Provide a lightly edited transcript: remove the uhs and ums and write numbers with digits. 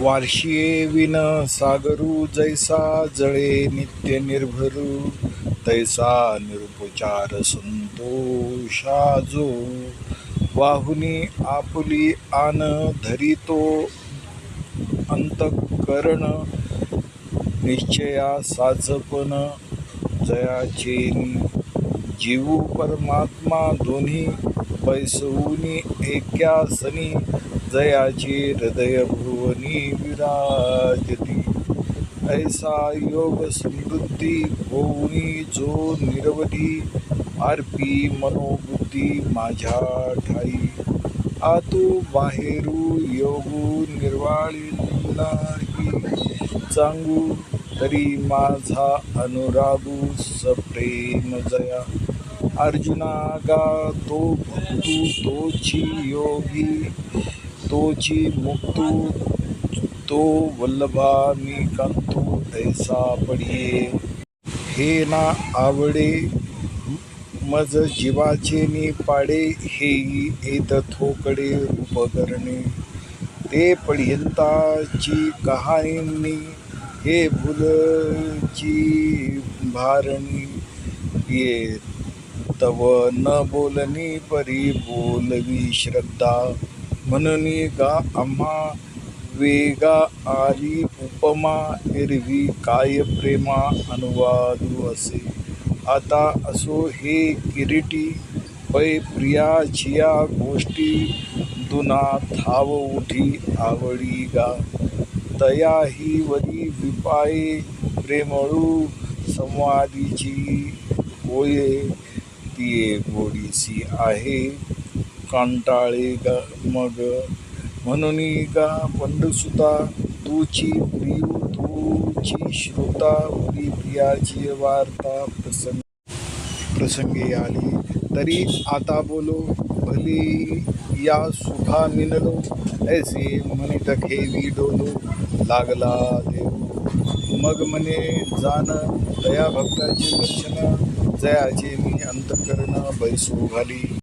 वार्षिये win सागरू जैसा जळे नित्य निर्भरू तैसा निरुपचार संतोषा जो वाहुनी आपुली आन धरितो अंतःकरण निश्चया साचपण जयाचे जीवू परमात्मा दोन्ही पैसवूनी एक्यासनी जयाचे हृदय भुवनी विराजती ऐसा योग समृद्धी होऊनी जो निरवधी अर्पी मनोबुद्धी माझ्या ठाई आतू बाहेरू योगू निर्वाळी चांगू तरी माझा अनुरागू सप्रेम जया अर्जुना गा तो भक्तू तोची योगी तोची मुक्तू तो वल्लभा मी कांतू ऐसा पडिये हे ना आवडे मज जीवाचे नी पाडे हेही येत थोकडे उपकरणे ते पर्यंताची कहाणी हे भूलची भारणी ये तव न बोलनी परी बोलवी श्रद्धा म्हणून गा आम्हा वेगा आली उपमा एरवी काय प्रेमा अनुवादू असे आता असो हे किरीटी पै प्रियाचिया गोष्टी दुना थाव उठी आवडी गा तया ही वरी विपाये प्रेमळू संवादीची होये तिये गोडीसी आहे कांटाळे गा मग म्हणून गा पंडसुता तूची प्रियू तूची श्रोता वरी प्रियाची वार्ता प्रसंगी आली तरी आता बोलो भली या सुखा मिनलो ऐसे म्हणित खेवी डोलो लागला देव मग म्हणे जाण दया भक्ताचे लक्षण जयाचे मी अंतकरण बैसू घाली